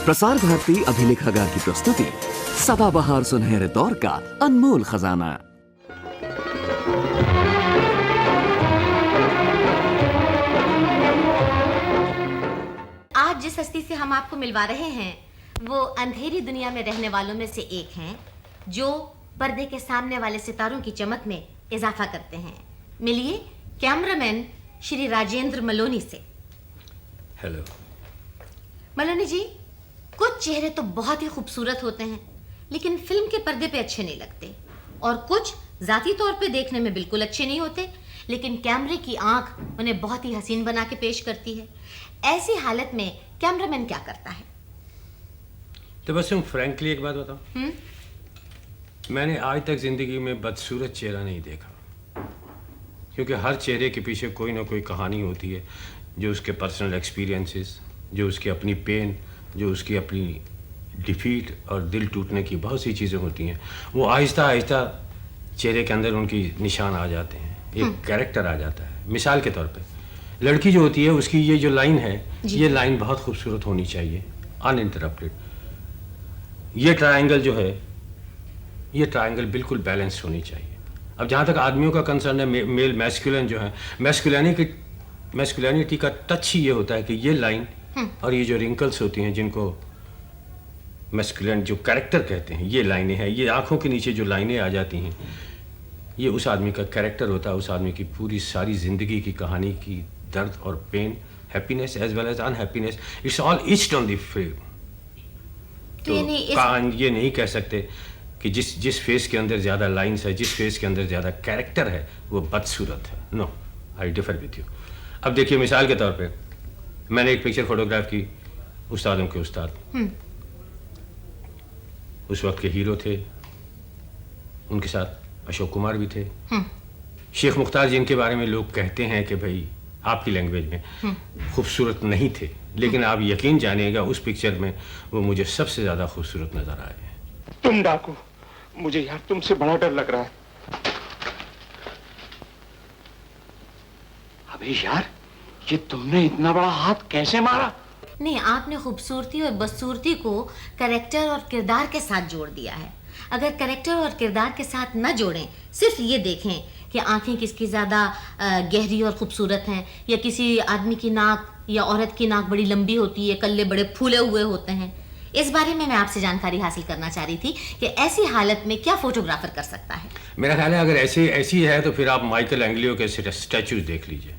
प्रसार भारती अभिलेखागार की प्रस्तुति सदाबहार सुनहरे दौर का अनमोल खजाना। आज जिस हस्ती से हम आपको मिलवा रहे हैं वो अंधेरी दुनिया में रहने वालों में से एक हैं जो पर्दे के सामने वाले सितारों की चमक में इजाफा करते हैं। मिलिए कैमरामैन श्री राजेंद्र मलोनी से। हेलो। मलोनी जी, कुछ चेहरे तो बहुत ही खूबसूरत होते हैं लेकिन फिल्म के पर्दे पे अच्छे नहीं लगते, और कुछ जाती तौर पे देखने में बिल्कुल अच्छे नहीं होते लेकिन कैमरे की आंख उन्हें बहुत ही हसीन बना के पेश करती है। ऐसी हालत में कैमरामैन क्या करता है? तो बस तुम फ्रैंकली एक बात बताओ, मैंने आज तक जिंदगी में बदसूरत चेहरा नहीं देखा, क्योंकि हर चेहरे के पीछे कोई ना कोई कहानी होती है, जो उसके पर्सनल एक्सपीरियंसेस, जो उसकी अपनी पेन, जो उसकी अपनी डिफीट और दिल टूटने की बहुत सी चीज़ें होती हैं। वो आहिस्ता आहिस्ता चेहरे के अंदर उनकी निशान आ जाते हैं, एक कैरेक्टर आ जाता है। मिसाल के तौर पे लड़की जो होती है उसकी ये जो लाइन है, ये लाइन बहुत खूबसूरत होनी चाहिए, अनइंटरप्टेड। ये ट्रायंगल जो है, ये ट्रायंगल बिल्कुल बैलेंस होनी चाहिए। अब जहाँ तक आदमियों का कंसर्न है, मेल मैस्कुलिन जो है, मैस्कुलिनिटी का टच ही ये होता है कि ये लाइन और ये जो रिंकल्स होती हैं, जिनको मैस्कुलिन जो कैरेक्टर कहते हैं, ये लाइनें हैं, ये आंखों के नीचे जो लाइनें आ जाती हैं, ये उस आदमी का कैरेक्टर होता है, उस आदमी की पूरी सारी जिंदगी की कहानी की दर्द और pain, happiness as well as unhappiness, it's all etched on the frame. तो ये नहीं कह सकते कि जिस फेस के अंदर ज़्यादा लाइंस है, जिस फेस के अंदर ज़्यादा कैरेक्टर है, वो बदसूरत है। No, I differ with you. अब देखिए, मिसाल के तौर पे मैंने एक पिक्चर फोटोग्राफ की, उस्तादों के उस्ताद, उस वक्त के हीरो थे, उनके साथ अशोक कुमार भी थे, शेख मुख्तार, जिनके बारे में लोग कहते हैं कि भाई आपकी लैंग्वेज में खूबसूरत नहीं थे, लेकिन आप यकीन जानिएगा उस पिक्चर में वो मुझे सबसे ज़्यादा खूबसूरत नजर आए। तुम डाकू, मुझे यार तुमसे बड़ा डर लग रहा है। अबे यार, ये तुमने इतना बड़ा हाथ कैसे मारा? नहीं, आपने खूबसूरती और बदसूरती को कैरेक्टर और किरदार के साथ जोड़ दिया है। अगर कैरेक्टर और किरदार के साथ न जोड़ें, सिर्फ ये देखें कि आंखें किसकी ज़्यादा गहरी और खूबसूरत हैं, या किसी आदमी की नाक या औरत की नाक बड़ी लंबी होती है, कल्ले बड़े फूले हुए होते हैं, इस बारे में मैं आपसे जानकारी हासिल करना चाह रही थी कि ऐसी हालत में क्या फोटोग्राफर कर सकता है। मेरा ख्याल है अगर ऐसी है तो फिर आप माइकल एंग्लियो के स्टैचूज देख लीजिए,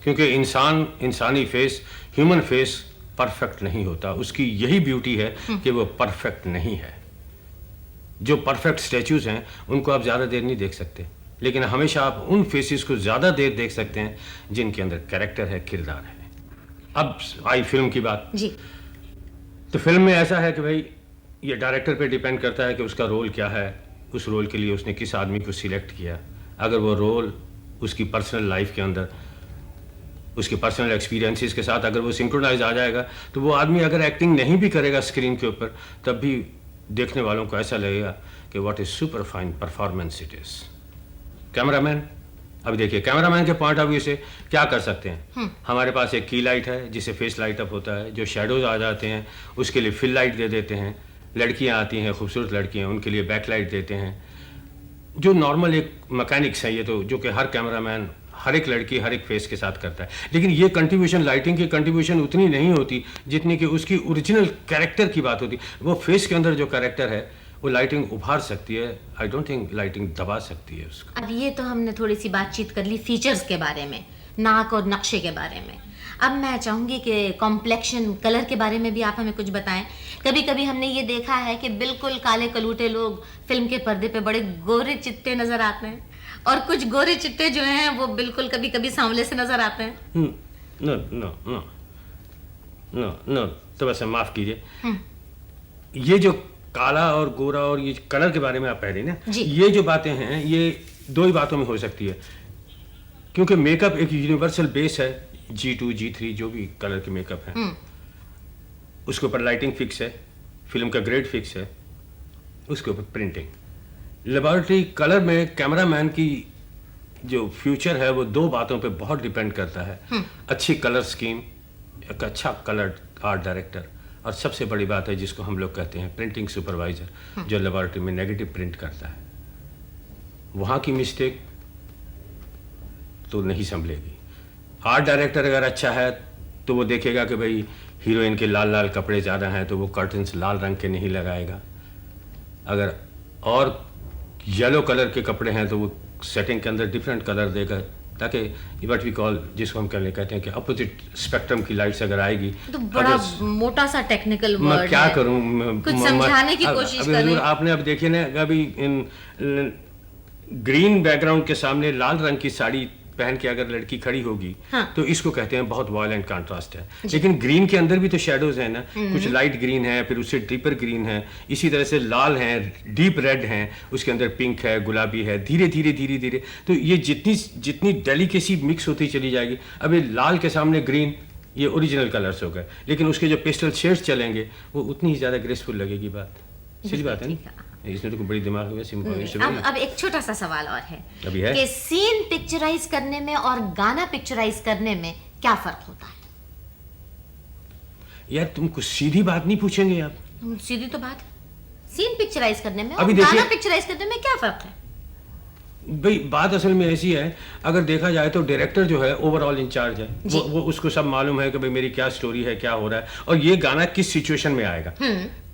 क्योंकि इंसानी फेस, ह्यूमन फेस परफेक्ट नहीं होता। उसकी यही ब्यूटी है कि वो परफेक्ट नहीं है। जो परफेक्ट स्टैचूज हैं उनको आप ज़्यादा देर नहीं देख सकते, लेकिन हमेशा आप उन फेसेस को ज़्यादा देर देख सकते हैं जिनके अंदर कैरेक्टर है, किरदार है। अब आई फिल्म की बात जी। तो फिल्म में ऐसा है कि भाई ये डायरेक्टर पे डिपेंड करता है कि उसका रोल क्या है, उस रोल के लिए उसने किस आदमी को सिलेक्ट किया। अगर वो रोल उसकी पर्सनल लाइफ के अंदर, उसके पर्सनल एक्सपीरियंसेस के साथ अगर वो सिंक्रोनाइज आ जाएगा, तो वो आदमी अगर एक्टिंग नहीं भी करेगा स्क्रीन के ऊपर, तब भी देखने वालों को ऐसा लगेगा कि what is super fine performance it is. Cameraman, अभी देखिए, कैमरामैन के पॉइंट ऑफ व्यू से क्या कर सकते हैं? हमारे पास एक की लाइट है जिससे फेस लाइट अप होता है, जो शेडोज आ जाते हैं उसके लिए फिल लाइट दे देते हैं। लड़कियां आती हैं, खूबसूरत लड़कियां, उनके लिए बैक लाइट देते हैं। जो नॉर्मल एक मैकेनिक्स है ये, तो जो कि हर कैमरामैन, हर एक लड़की, हर एक फेस के साथ करता है। लेकिन ये कंट्रीब्यूशन, लाइटिंग की कंट्रीब्यूशन उतनी नहीं होती जितनी कि उसकी ओरिजिनल कैरेक्टर की बात होती। वो फेस के अंदर जो कैरेक्टर है वो लाइटिंग उभार सकती है। आई डोंट थिंक लाइटिंग दबा सकती है उसको। अब ये तो हमने थोड़ी सी बातचीत कर ली फीचर्स के बारे में, नाक और नक्शे के बारे में। अब मैं चाहूँगी कि कॉम्प्लेक्शन, कलर के बारे में भी आप हमें कुछ बताएं। कभी कभी हमने ये देखा है कि बिल्कुल काले कलूटे लोग फिल्म के पर्दे पे बड़े गोरे चिट्टे नजर आते हैं, और कुछ गोरे चिट्टे जो हैं वो बिल्कुल कभी कभी सांवले से नजर आते हैं। No no no no no, तो वैसे माफ कीजिए, ये जो काला और गोरा और ये कलर के बारे में आप कह रही ना, ये जो बातें हैं ये दो ही बातों में हो सकती है, क्योंकि मेकअप एक यूनिवर्सल बेस है। G2, G3 जो भी कलर के मेकअप है, उसके ऊपर लाइटिंग फिक्स है, फिल्म का ग्रेड फिक्स है, उसके ऊपर प्रिंटिंग। लेबोरेटरी कलर में कैमरामैन की जो फ्यूचर है वो दो बातों पे बहुत डिपेंड करता है। अच्छी कलर स्कीम, एक अच्छा कलर आर्ट डायरेक्टर और सबसे बड़ी बात है जिसको हम लोग कहते हैं प्रिंटिंग सुपरवाइज़र, जो लेबॉरेटरी में नेगेटिव प्रिंट करता है, वहाँ की मिस्टेक तो नहीं संभलेगी। आर्ट डायरेक्टर अगर अच्छा है तो वो देखेगा कि भाई हीरोइन के लाल लाल कपड़े ज़्यादा हैं तो वो कर्टन्स लाल रंग के नहीं लगाएगा, अगर और येलो कलर के कपड़े हैं तो वो सेटिंग के अंदर डिफरेंट कलर देगा, ताकि व्हाट वी कॉल, जिसको हम कहते हैं कि अपोजिट स्पेक्ट्रम की लाइट्स अगर आएगी। तो बड़ा मोटा सा टेक्निकल वर्ड मैं क्या करूं, कुछ समझाने की कोशिश करें। आपने अब देखिए ना, अभी इन ग्रीन बैकग्राउंड के सामने लाल रंग की साड़ी पहन के अगर लड़की खड़ी होगी, हाँ। तो इसको कहते हैं बहुत वायलेंट कंट्रास्ट है। लेकिन ग्रीन के अंदर भी तो शेडोज हैं ना, कुछ लाइट ग्रीन है, फिर उससे डीपर ग्रीन है, इसी तरह से लाल है, डीप रेड है, उसके अंदर पिंक है, गुलाबी है, धीरे धीरे तो ये जितनी डेलिकेसी मिक्स होती चली जाएगी। अभी लाल के सामने ग्रीन, ये ओरिजिनल कलर्स हो गए, लेकिन उसके जो पेस्टल शेड्स चलेंगे वो उतनी ही ज्यादा ग्रेसफुल लगेगी। बात सीधी बात है ना, इसमें तो बड़ी दिमाग में अब एक छोटा सा सवाल और है, अभी है कि सीन पिक्चराइज करने में और गाना पिक्चराइज करने में क्या फर्क होता है? यार तुम कुछ सीधी बात नहीं पूछेंगे आप। सीधी तो बात है, सीन पिक्चराइज करने में और अभी देखिए- गाना पिक्चराइज करने में क्या फर्क है? भाई बात असल में ऐसी है, अगर देखा जाए तो डायरेक्टर जो है ओवरऑल इंचार्ज है, वो उसको सब मालूम है कि भाई मेरी क्या स्टोरी है, क्या हो रहा है, और ये गाना किस सिचुएशन में आएगा।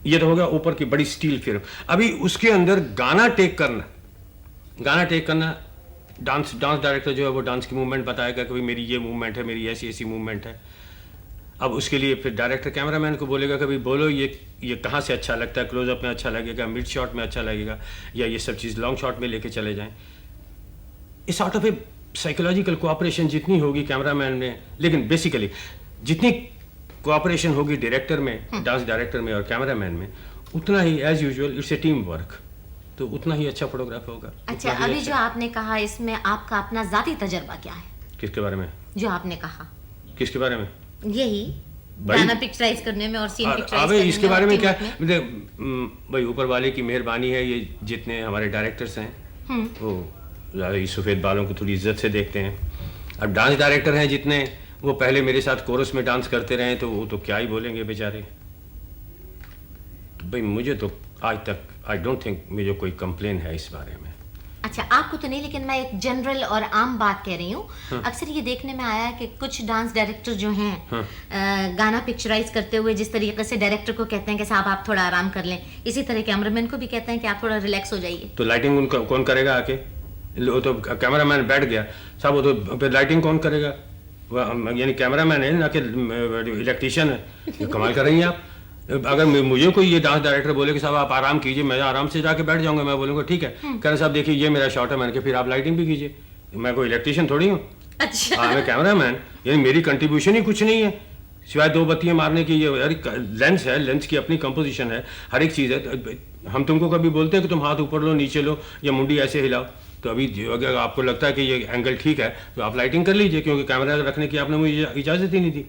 ये तो होगा ऊपर की बड़ी स्टील फिल्म। अभी उसके अंदर गाना टेक करना, डांस डायरेक्टर जो है वो डांस की मूवमेंट बताएगा कि भाई मेरी ये मूवमेंट है, मेरी ऐसी मूवमेंट है। अब उसके लिए फिर डायरेक्टर कैमरामैन को बोलेगा कि भाई बोलो ये कहाँ से अच्छा लगता है, क्लोजअप में अच्छा लगेगा, मिड शॉट में अच्छा लगेगा, या ये सब चीज़ लॉन्ग शॉट में लेके चले जाएं। इस sort of A psychological cooperation जितनी होगी कैमरामैन में, लेकिन बेसिकली जितनी कोऑपरेशन होगी डायरेक्टर में, डांस डायरेक्टर में और कैमरामैन में, उतना ही as usual it's a team work, तो उतना ही अच्छा फोटोग्राफ होगा। अच्छा, अभी जो आपने कहा इसमें आपका अपना जाती तजर्बा क्या है? किसके बारे में? जो आपने कहा किसके बारे में? यही गाना पिक्चराइज करने में और सीन पिक्चराइज करने में। इसके बारे में क्या, भाई ऊपर वाले की मेहरबानी है, ये जितने हमारे डायरेक्टर्स हैं वो ज़्यादा सफ़ेद बालों को थोड़ी इज्जत से देखते हैं। अब डांस डायरेक्टर हैं जितने, वो पहले मेरे साथ कोरस में डांस करते रहे, तो वो तो क्या ही बोलेंगे बेचारे। तो भाई मुझे तो आज तक आई डोंट थिंक मुझे कोई कंप्लेन है इस बारे में। अच्छा, आपको तो नहीं, लेकिन मैं एक जनरल और आम बात कह रही हूँ। अक्सर ये देखने में आया है कि कुछ डांस डायरेक्टर जो हैं गाना पिक्चराइज करते हुए जिस तरीके से डायरेक्टर को कहते हैं कि साहब आप थोड़ा आराम कर लें, इसी तरह कैमरामैन को भी कहते हैं कि आप थोड़ा रिलैक्स हो जाइए। तो लाइटिंग उनका कौन करेगा आके? वो तो कैमरामैन बैठ गया साहब, वो तो फिर लाइटिंग कौन करेगा? यानी कैमरामैन है ना कि इलेक्ट्रीशियन है? कमाल कर रही हैं आप। अगर मुझे कोई ये डांस डायरेक्टर बोले कि साहब आप आराम कीजिए, मैं आराम से जाके बैठ जाऊंगा, मैं बोलूँगा ठीक है। कह रहे साहब देखिए ये मेरा शॉट है, मैंने कहा फिर आप लाइटिंग भी कीजिए, मैं कोई इलेक्ट्रीशियन थोड़ी हूँ। अच्छा, हाँ मैं कैमरामैन, यानी मेरी कंट्रीब्यूशन ही कुछ नहीं है सिवाय 2 बत्तियाँ मारने की। ये लेंस है, लेंस की अपनी कंपोजिशन है, हर एक चीज़ है। हम तुमको कभी बोलते हैं कि तुम हाथ ऊपर लो, नीचे लो, या मुंडी ऐसे हिलाओ, तो अभी अगर आपको लगता है कि ये एंगल ठीक है तो आप लाइटिंग कर लीजिए, क्योंकि कैमरा रखने की आपने मुझे इजाज़त ही नहीं दी।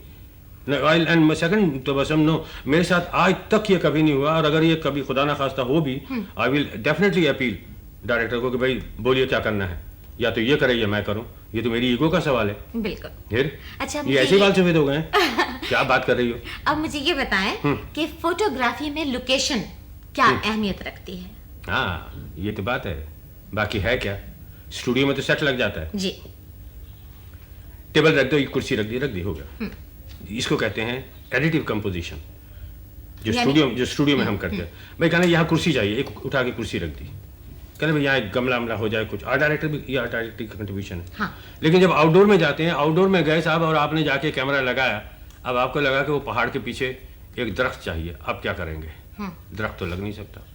एंड सेकंड तो बस नो, मेरे साथ आज तक ये कभी नहीं हुआ, और अगर ये कभी खुदा ना खास्ता हो भी, I will definitely appeal director को कि भाई बोलिए क्या करना है, या तो ये करे या मैं करूं। ये तो मेरी ईगो का सवाल है। बिल्कुल। फिर अच्छा, ये ऐसे बाल सफेद हो गए हैं? क्या बात कर रही हो? अब मुझे ये बताएं कि फोटोग्राफी में लोकेशन क्या अहमियत रखती है? हाँ ये तो बात है, बाकी है क्या, स्टूडियो में तो सेट लग जाता है जी। टेबल रख दो, एक कुर्सी रख दी, हो गया। इसको कहते हैं एडिटिव कंपोजिशन, जो स्टूडियो में हम करते हैं। भाई कहना यहाँ कुर्सी चाहिए, एक उठा के कुर्सी रख दी, कहना भाई यहाँ एक गमला हो जाए कुछ। आर्ट डायरेक्टर भी, ये आर्ट डायरेक्टर की कंट्रीब्यूशन है। हाँ। लेकिन जब आउटडोर में जाते हैं, आउटडोर में गए साहब और आपने जाके कैमरा लगाया, अब आपको लगा कि वो पहाड़ के पीछे एक दरख्त चाहिए, अब क्या करेंगे? दरख्त तो लग नहीं सकता।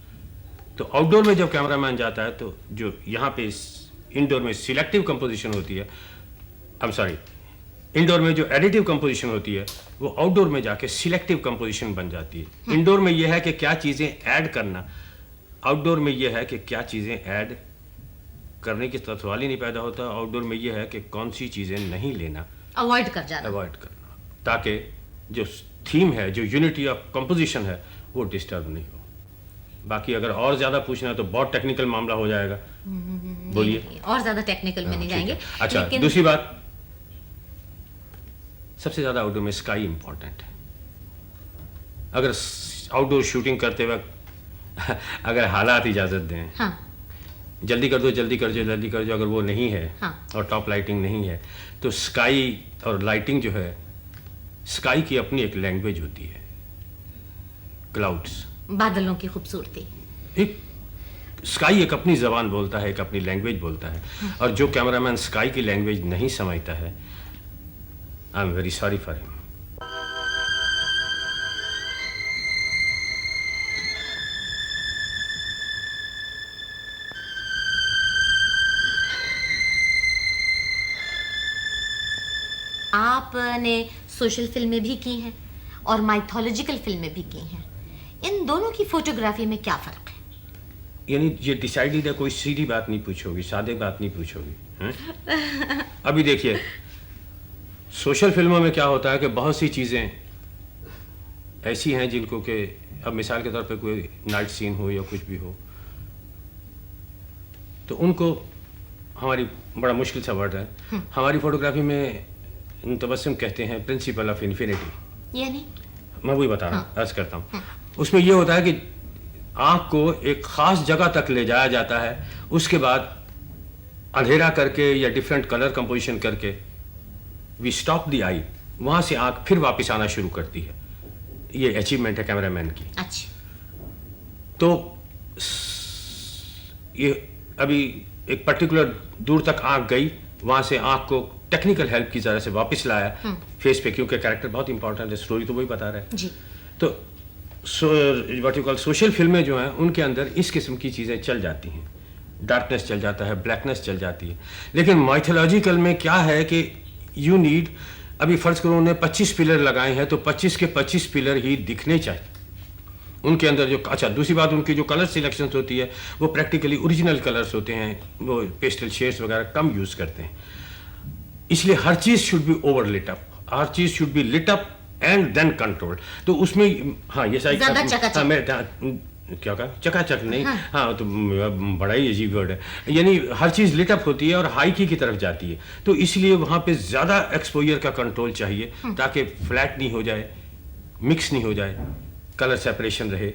तो आउटडोर में जब कैमरामैन जाता है तो जो यहाँ पे इंडोर में सिलेक्टिव कंपोजिशन होती है, इंडोर में जो एडिटिव कंपोजिशन होती है वो आउटडोर में जाके सिलेक्टिव कंपोजिशन बन जाती है। इंडोर में यह है कि क्या चीज़ें ऐड करना, आउटडोर में यह है कि क्या चीज़ें ऐड करने की सवाल ही नहीं पैदा होता। आउटडोर में यह है कि कौन सी चीज़ें नहीं लेना, अवॉइड करना, ताकि जो थीम है, जो यूनिटी ऑफ कंपोजिशन है, वो डिस्टर्ब नहीं हो। बाकी अगर और ज़्यादा पूछना है तो बहुत टेक्निकल मामला हो जाएगा। बोलिए। और ज़्यादा टेक्निकल में नहीं जाएंगे। अच्छा, दूसरी बात, सबसे ज़्यादा आउटडोर में स्काई इंपॉर्टेंट है। अगर आउटडोर शूटिंग करते वक्त अगर हालात इजाज़त दें, हाँ जल्दी कर दो जल्दी कर दो जल्दी कर दो, अगर वो नहीं है हाँ। और टॉप लाइटिंग नहीं है, तो स्काई और लाइटिंग जो है, स्काई की अपनी एक लैंग्वेज होती है, क्लाउड्स। बादलों की खूबसूरती। एक स्काई एक अपनी ज़बान बोलता है, एक अपनी लैंग्वेज बोलता है, और जो कैमरामैन स्काई की लैंग्वेज नहीं समझता है, I am very sorry for him. आपने सोशल फिल्में भी की हैं और माइथोलॉजिकल फिल्में भी की हैं। इन दोनों की फोटोग्राफी में क्या फ़र्क है? यानी ये डिसाइडेड है, कोई सीधी बात नहीं पूछोगी, सादे बात नहीं पूछोगी, हैं? अभी देखिए, सोशल फिल्मों में क्या होता है कि बहुत सी चीज़ें ऐसी हैं जिनको कि अब मिसाल के तौर पे कोई नाइट सीन हो या कुछ भी हो, तो उनको हमारी बड़ा मुश्किल सा वर्ड है, हमारी फोटोग्राफी में तबस्सुम कहते हैं प्रिंसिपल ऑफ इन्फिनिटी। यानी मैं वही बता रहा हूँ, अर्ज करता हूँ। उसमें ये होता है कि आँख को एक ख़ास जगह तक ले जाया जाता है, उसके बाद अंधेरा करके या डिफरेंट कलर कंपोजिशन करके वी स्टॉप द आई, वहाँ से आँख फिर वापस आना शुरू करती है। ये अचीवमेंट है कैमरामैन की। अच्छा, तो ये अभी एक पर्टिकुलर दूर तक आँख गई, वहाँ से आँख को टेक्निकल हेल्प की तरह से वापस लाया फेस पे, क्योंकि कैरेक्टर बहुत इंपॉर्टेंट है, स्टोरी तो वही बता रहा है जी। तो व्हाट यू कॉल सोशल फिल्में जो हैं उनके अंदर इस किस्म की चीज़ें चल जाती हैं, डार्कनेस चल जाता है, ब्लैकनेस चल जाती है। लेकिन माइथोलॉजिकल में क्या है कि यू नीड, अभी फर्ज करो उन्होंने 25 पिलर लगाए हैं, तो 25 के 25 पिलर ही दिखने चाहिए उनके अंदर। जो अच्छा, दूसरी बात, उनकी जो कलर सिलेक्शन होती है वो प्रैक्टिकली ओरिजिनल कलर्स होते हैं, वो पेस्टल शेड्स वगैरह कम यूज़ करते हैं, इसलिए हर चीज़ should be over lit up, हर चीज़ should be lit up and then control. तो उसमें हाँ ये सही, ज़्यादा चकाचक। हाँ, मैं क्या कहा, चकाचक नहीं, हाँ तो बड़ा ही अजीब वर्ड है, यानी हर चीज़ लिट अप होती है और हाई की तरफ जाती है, तो इसलिए वहाँ पे ज़्यादा एक्सपोजर का कंट्रोल चाहिए ताकि फ्लैट नहीं हो जाए, मिक्स नहीं हो जाए, कलर सेपरेशन रहे,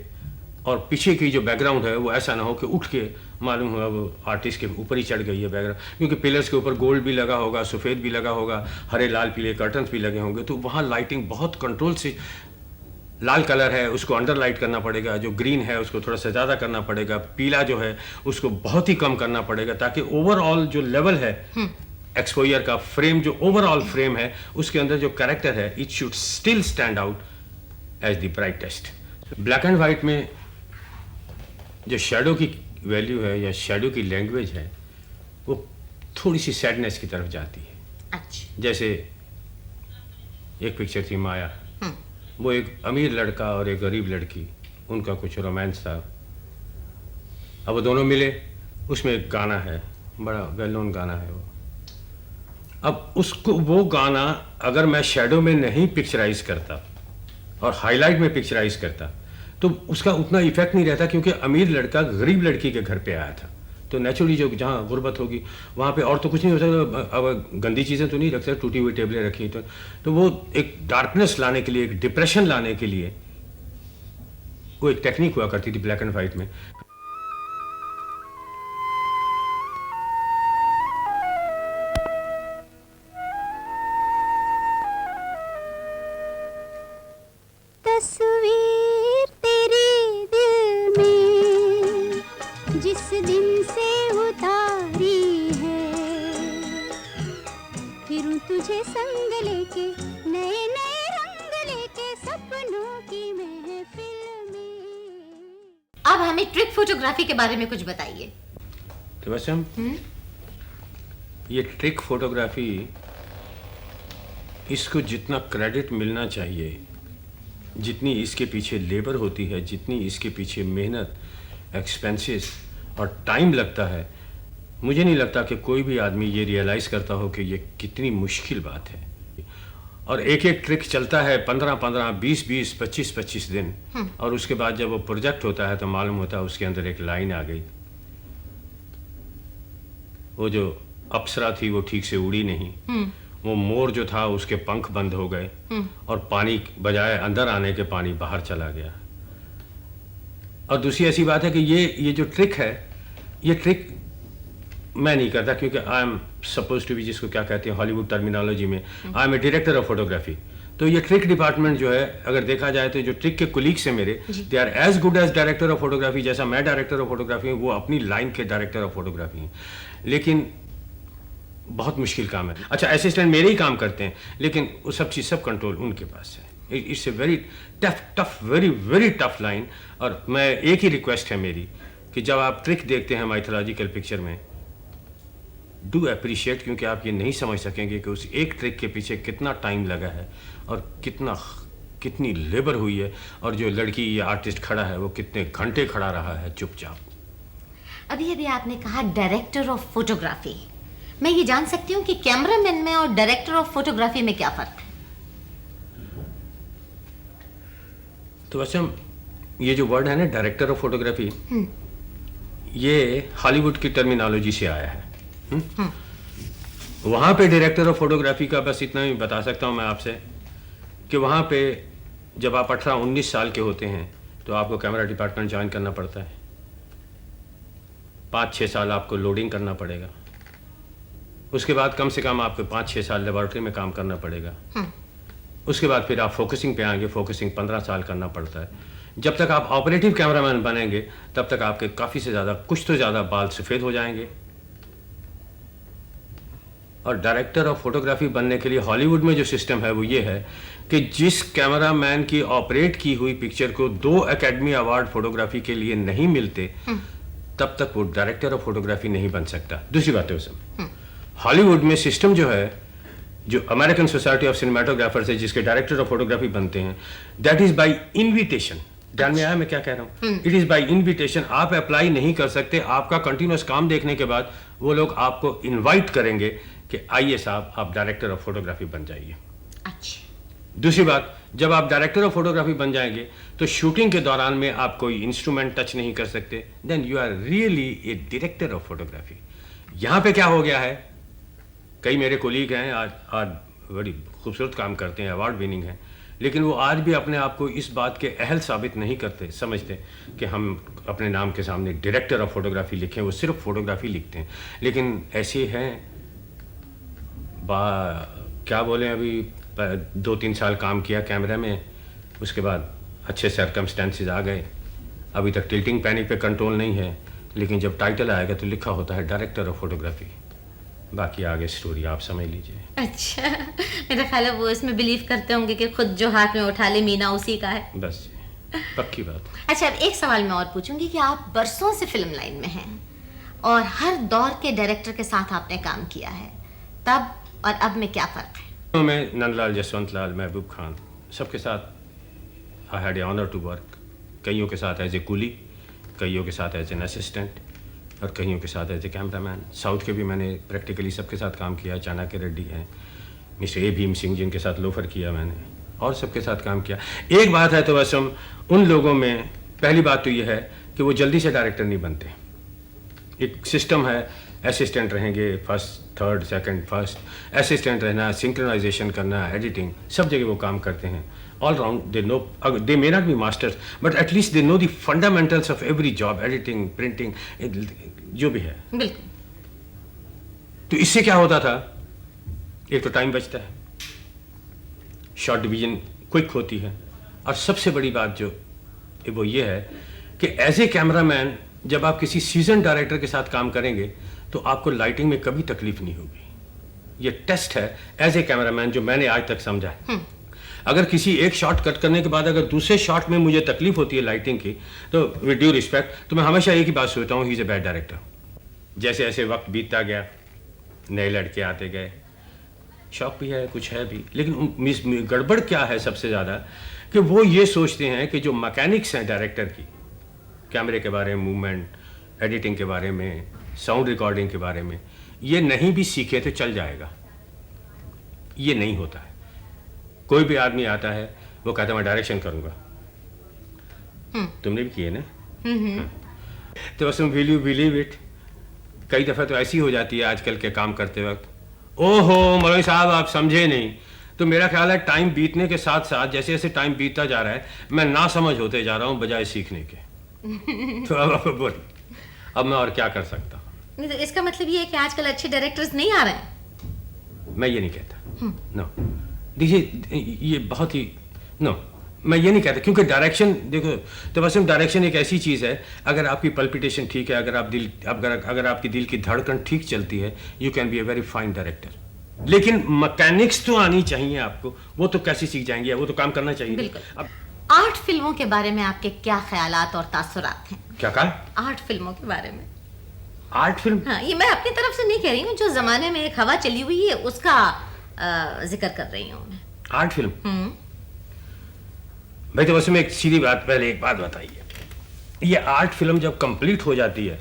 और पीछे की जो बैकग्राउंड है वो ऐसा ना हो कि उठ के मालूम हुआ वो आर्टिस्ट के ऊपर ही चढ़ गई है बैकग्राउंड, क्योंकि पिलर्स के ऊपर गोल्ड भी लगा होगा, सफ़ेद भी लगा होगा, हरे लाल पीले कर्टन्स भी लगे होंगे, तो वहाँ लाइटिंग बहुत कंट्रोल से, लाल कलर है उसको अंडर लाइट करना पड़ेगा, जो ग्रीन है उसको थोड़ा सा ज़्यादा करना पड़ेगा, पीला जो है उसको बहुत ही कम करना पड़ेगा, ताकि ओवरऑल जो लेवल है एक्सपोजर का, फ्रेम जो ओवरऑल फ्रेम है उसके अंदर जो कैरेक्टर है, it should still stand out as the brightest. Black and white में जो शेडो की वैल्यू है या शेडो की लैंग्वेज है वो थोड़ी सी सैडनेस की तरफ जाती है। अच्छा। जैसे एक पिक्चर थी माया, वो एक अमीर लड़का और एक गरीब लड़की, उनका कुछ रोमांस था, अब वो दोनों मिले, उसमें एक गाना है, बड़ा वेल नोन गाना है वो, अब उसको वो गाना अगर मैं शेडो में नहीं पिक्चराइज करता और हाईलाइट में पिक्चराइज करता तो उसका उतना इफेक्ट नहीं रहता, क्योंकि अमीर लड़का गरीब लड़की के घर पे आया था, तो नेचुरली जो जहाँ गुर्बत होगी वहाँ पे और तो कुछ नहीं हो सकता, अब गंदी चीज़ें तो नहीं रख सकते, टूटी हुई टेबलें रखी, तो वो एक डार्कनेस लाने के लिए, एक डिप्रेशन लाने के लिए वो एक टेक्निक हुआ करती थी ब्लैक एंड वाइट में। तस्वीर तेरे दिल में जिस दिन से उतारी है, फिरूं तुझे संग लेके, नए नए रंग लेके, सपनों की महफिल में। अब हमें ट्रिक फोटोग्राफी के बारे में कुछ बताइए। तो वैसे हम ये ट्रिक फोटोग्राफी, इसको जितना क्रेडिट मिलना चाहिए, जितनी इसके पीछे लेबर होती है, जितनी इसके पीछे मेहनत, एक्सपेंसेस और टाइम लगता है, मुझे नहीं लगता कि कोई भी आदमी ये रियलाइज़ करता हो कि ये कितनी मुश्किल बात है। और एक एक ट्रिक चलता है 15-15, 20-20, 25-25 दिन, और उसके बाद जब वो प्रोजेक्ट होता है तो मालूम होता है उसके अंदर एक लाइन आ गई, वो जो अप्सरा थी वो ठीक से उड़ी नहीं, वो मोर जो था उसके पंख बंद हो गए और पानी बजाय अंदर आने के पानी बाहर चला गया। और दूसरी ऐसी बात है कि ये जो ट्रिक है, ये ट्रिक मैं नहीं करता, क्योंकि I am suppose to be, जिसको क्या कहते हैं हॉलीवुड टर्मिनोलॉजी में, I am a director of photography. तो ये ट्रिक डिपार्टमेंट जो है, अगर देखा जाए तो जो ट्रिक के कुलीग्स हैं मेरे, they are as good as director of photography. जैसा मैं डायरेक्टर ऑफ फोटोग्राफी हूँ, वो अपनी लाइन के डायरेक्टर ऑफ फोटोग्राफी हैं। लेकिन बहुत मुश्किल काम है। अच्छा, असिस्टेंट मेरे ही काम करते हैं, लेकिन वो सब चीज़, सब कंट्रोल उनके पास है। It's a very tough very very tough line. और मैं एक ही रिक्वेस्ट है मेरी कि जब आप ट्रिक देखते हैं माइथोलॉजिकल पिक्चर में, डू अप्रिशिएट, क्योंकि आप ये नहीं समझ सकेंगे कि उस एक ट्रिक के पीछे कितना टाइम लगा है और कितनी लेबर हुई है, और जो लड़की या आर्टिस्ट खड़ा है वो कितने घंटे खड़ा रहा है चुपचाप। अभी अभी आपने कहा डायरेक्टर ऑफ फोटोग्राफी, मैं ये जान सकती हूँ कि कैमरामैन में और डायरेक्टर ऑफ फोटोग्राफी में क्या फर्क है? तो वैसे ये जो वर्ड है ना, डायरेक्टर ऑफ फोटोग्राफी, ये हॉलीवुड की टर्मिनोलॉजी से आया है। वहाँ पे डायरेक्टर ऑफ फोटोग्राफी का बस इतना ही बता सकता हूँ मैं आपसे कि वहाँ पे जब आप 18-19 साल के होते हैं तो आपको कैमरा डिपार्टमेंट ज्वाइन करना पड़ता है। 5-6 साल आपको लोडिंग करना पड़ेगा, उसके बाद कम से कम आपको 5-6 साल लेबोरेटरी में काम करना पड़ेगा। उसके बाद फिर आप फोकसिंग पे आएंगे, फोकसिंग 15 साल करना पड़ता है। जब तक आप ऑपरेटिव कैमरामैन बनेंगे तब तक आपके काफ़ी से ज़्यादा, कुछ तो ज़्यादा बाल सफ़ेद हो जाएंगे। और डायरेक्टर ऑफ फोटोग्राफी बनने के लिए हॉलीवुड में जो सिस्टम है वो ये है कि जिस कैमरामैन की ऑपरेट की हुई पिक्चर को 2 एकेडमी अवार्ड फोटोग्राफी के लिए नहीं मिलते, तब तक वो डायरेक्टर ऑफ फोटोग्राफी नहीं बन सकता। दूसरी बात है उसमें हॉलीवुड में सिस्टम जो है, जो अमेरिकन सोसाइटी ऑफ सिनेमाटोग्राफर्स है, जिसके डायरेक्टर ऑफ फोटोग्राफी बनते हैं, दैट इज बाय इनविटेशन। ध्यान में आया मैं क्या कह रहा हूँ? It is by invitation. आप अप्लाई नहीं कर सकते। आपका कंटिन्यूस काम देखने के बाद वो लोग आपको इनवाइट करेंगे कि आइए साहब, आप डायरेक्टर ऑफ फोटोग्राफी बन जाइए। अच्छा। दूसरी बात, जब आप डायरेक्टर ऑफ फोटोग्राफी बन जाएंगे तो शूटिंग के दौरान में आप कोई इंस्ट्रूमेंट टच नहीं कर सकते। Then you are really a director of photography. यहाँ पे क्या हो गया है, कई मेरे कोलीग हैं आज बड़ी खूबसूरत काम करते हैं, अवार्ड विनिंग हैं, लेकिन वो आज भी अपने आप को इस बात के अहल साबित नहीं करते, समझते कि हम अपने नाम के सामने डायरेक्टर ऑफ फोटोग्राफी लिखें। वो सिर्फ फोटोग्राफी लिखते हैं। लेकिन ऐसे हैं, क्या बोलें, अभी 2-3 साल काम किया कैमरा में, उसके बाद अच्छे सर्कमस्टेंसेस आ गए। अभी तक टिल्टिंग पैनिक पे कंट्रोल नहीं है, लेकिन जब टाइटल आएगा तो लिखा होता है डायरेक्टर ऑफ फोटोग्राफी। बाकी आगे स्टोरी आप समझ लीजिए। अच्छा, मेरा ख्याल है वो इसमें बिलीव करते होंगे कि खुद जो हाथ में उठा ले मीना उसी का है। बस पक्की बात। अच्छा, अब एक सवाल मैं और पूछूंगी कि आप बरसों से फिल्म लाइन में हैं और हर दौर के डायरेक्टर के साथ आपने काम किया है, तब और अब में क्या फर्क है? तो मैं नंदलाल, जसवंत लाल, महबूब खान, सबके साथ I had a honour to work. कईयों के साथ एज ए कूली, कईयों के साथ एज एन असिस्टेंट, और कईयों के साथ एज ए कैमरामैन। साउथ के भी मैंने प्रैक्टिकली सबके साथ काम किया। चाणक्य रेड्डी हैं, मिस्टर ए भीम सिंह, जिनके साथ लोफर किया मैंने, और सबके साथ काम किया। एक बात है तो बस हम उन लोगों में, पहली बात तो ये है कि वो जल्दी से डायरेक्टर नहीं बनते। एक सिस्टम है, असिस्टेंट रहेंगे, first, third, second, first, assistant रहना, सिंक्रोनाइजेशन करना, एडिटिंग, सब जगह वो काम करते हैं। All round they know, they may not be masters, but at least they know the fundamentals of every job, editing, printing, जो भी है। बिल्कुल। तो इससे क्या होता था, एक तो टाइम बचता है, शॉर्ट डिवीजन क्विक होती है, और सबसे बड़ी बात जो वो ये है कि एज ए कैमरामैन जब आप किसी सीजन डायरेक्टर के साथ काम करेंगे तो आपको लाइटिंग में कभी तकलीफ नहीं होगी। ये टेस्ट है एज ए कैमरामैन जो मैंने आज तक समझा है। अगर किसी एक शॉट कट करने के बाद अगर दूसरे शॉट में मुझे तकलीफ होती है लाइटिंग की, तो विद ड्यू रिस्पेक्ट, तो मैं हमेशा एक ही बात सोचता हूँ, he is a bad director. जैसे ऐसे वक्त बीतता गया, नए लड़के आते गए, शौक भी है, कुछ है भी, लेकिन गड़बड़ क्या है सबसे ज़्यादा कि वो ये सोचते हैं कि जो मैकेनिक्स हैं डायरेक्टर की, कैमरे के बारे में, मूवमेंट, एडिटिंग के बारे में, साउंड रिकॉर्डिंग के बारे में, ये नहीं भी सीखे तो चल जाएगा। ये नहीं होता है। कोई भी आदमी आता है, वो कहता है मैं डायरेक्शन करूँगा। तुमने भी किए ना? तो बस विल यू बिलीव इट, कई दफ़ा तो ऐसी हो जाती है आजकल के काम करते वक्त, ओहो मौलवी साहब, आप समझे नहीं। तो मेरा ख्याल है टाइम बीतने के साथ साथ जैसे जैसे टाइम बीतता जा रहा है मैं ना समझ होते जा रहा हूँ बजाय सीखने के। तो अब बोलिए, अब मैं और क्या कर सकता हूँ? नहीं, तो इसका मतलब ये है कि आजकल अच्छे डायरेक्टर्स नहीं आ रहे हैं। मैं ये नहीं कहता, नो। देखिए ये बहुत ही नो, मैं ये नहीं कहता, क्योंकि डायरेक्शन देखो तो बस डायरेक्शन एक ऐसी चीज़ है, अगर आपकी पल्पिटेशन ठीक है, अगर आपकी दिल की धड़कन ठीक चलती है, you can be a very fine director. लेकिन मैकेनिक्स तो आनी चाहिए आपको, वो तो कैसे सीख जाएंगे, वो तो काम करना चाहिए। बिल्कुल। अब आर्ट फिल्मों के बारे में आपके क्या ख्यालात और तासुरात हैं? क्या कहा? आर्ट फिल्मों के बारे में। Art film? हाँ, ये मैं अपनी तरफ से नहीं कह रही हूँ, जो जमाने में एक हवा चली हुई है उसका जिक्र कर रही हूँ मैं। Art film? भाई तो बस में एक सीधी बात, पहले एक बात बताइए, ये आर्ट फिल्म जब कंप्लीट हो जाती है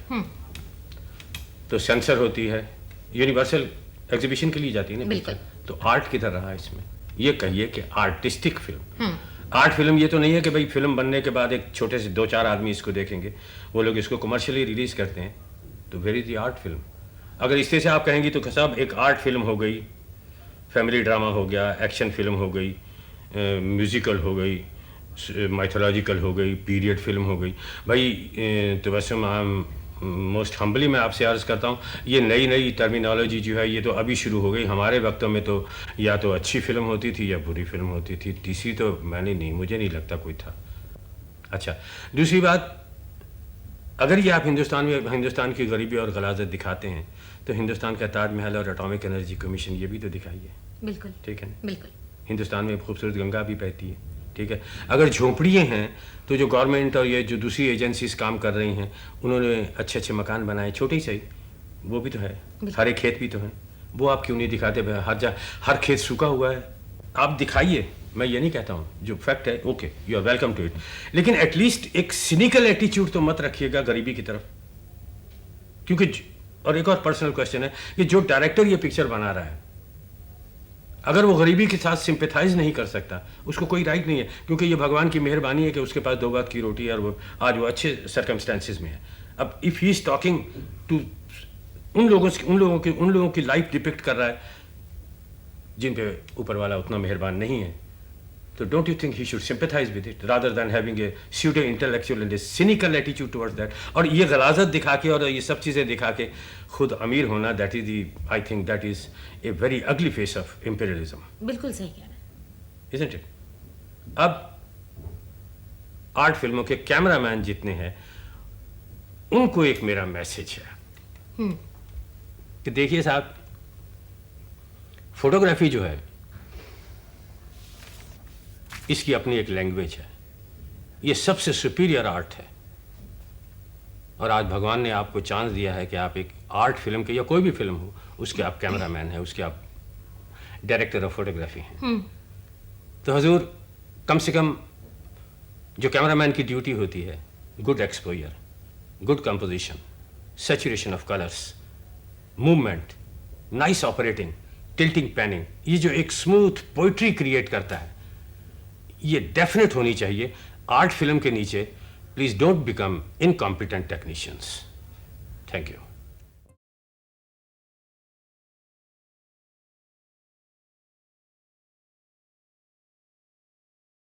तो सेंसर होती है, यूनिवर्सल एग्जीबिशन के लिए जाती है ना। बिल्कुल। तो आर्ट किधर रहा इसमें? ये कहिए कि आर्टिस्टिक फिल्म। आर्ट फिल्म ये तो नहीं है कि भाई फिल्म बनने के बाद एक छोटे से 2-4 आदमी इसको देखेंगे, वो लोग इसको कमर्शियली रिलीज करते हैं, तो where is the art film? अगर इस तरह से आप कहेंगी तो साहब एक आर्ट फिल्म हो गई, फैमिली ड्रामा हो गया, एक्शन फिल्म हो गई, म्यूजिकल हो गई, माइथोलॉजिकल हो गई, पीरियड फिल्म हो गई। भाई तो वैसे मोस्ट हम्बली मैं आपसे अर्ज़ करता हूँ, ये नई नई टर्मिनोलॉजी जो है ये तो अभी शुरू हो गई। हमारे वक्तों में तो या तो अच्छी फिल्म होती थी या बुरी फिल्म होती थी, तीसरी तो मुझे नहीं लगता कोई था। अच्छा, दूसरी बात, अगर ये आप हिंदुस्तान की गरीबी और गलाजत दिखाते हैं तो हिंदुस्तान का ताजमहल और एटॉमिक एनर्जी कमीशन ये भी तो दिखाइए। बिल्कुल। ठीक है, बिल्कुल। हिंदुस्तान में खूबसूरत गंगा भी बहती है, ठीक है। अगर झोंपड़ियाँ हैं तो जो गवर्नमेंट और ये जो दूसरी एजेंसीज काम कर रही हैं उन्होंने अच्छे अच्छे मकान बनाए, छोटे ही सही, वो भी तो है। हरे खेत भी तो हैं, वो आप क्यों नहीं दिखाते? हर खेत सूखा हुआ है, आप दिखाइए। मैं ये नहीं कहता हूँ, जो फैक्ट है okay, you are welcome to it, लेकिन एटलीस्ट एक सिनिकल एटीट्यूड तो मत रखिएगा गरीबी की तरफ। क्योंकि और एक और पर्सनल क्वेश्चन है कि जो डायरेक्टर ये पिक्चर बना रहा है, अगर वो गरीबी के साथ सिंपैथाइज नहीं कर सकता, उसको कोई राइट नहीं है, क्योंकि ये भगवान की मेहरबानी है कि उसके पास 2 वक्त की रोटी है और वो आज वो अच्छे सर्कमस्टेंसेस में है। अब if he is talking to उन लोगों की लाइफ डिपिक्ट कर रहा है जिन पे ऊपर वाला उतना मेहरबान नहीं है, तो don't you think he should sympathise with it rather than having a pseudo intellectual and A cynical attitude towards that. और ये गलाजत दिखा के और ये सब चीज़ें दिखा के खुद अमीर होना, that is the, I think that is a very ugly face of imperialism. बिल्कुल सही कह रहे हैं। Isn't it? अब आर्ट फिल्मों के कैमरामैन जितने हैं उनको एक मेरा मैसेज है कि देखिए साहब, फोटोग्राफी जो है इसकी अपनी एक लैंग्वेज है, ये सबसे सुपीरियर आर्ट है। और आज भगवान ने आपको चांस दिया है कि आप एक आर्ट फिल्म के या कोई भी फिल्म हो उसके आप कैमरामैन हैं, उसके आप डायरेक्टर ऑफ फोटोग्राफी हैं। तो हुजूर कम से कम जो कैमरामैन की ड्यूटी होती है, good exposure, good composition, saturation of colours, movement, nice operating, tilting, panning, ये जो एक स्मूथ पोइट्री क्रिएट करता है, ये डेफिनेट होनी चाहिए आर्ट फिल्म के नीचे। Please don't become incompetent technicians. Thank you.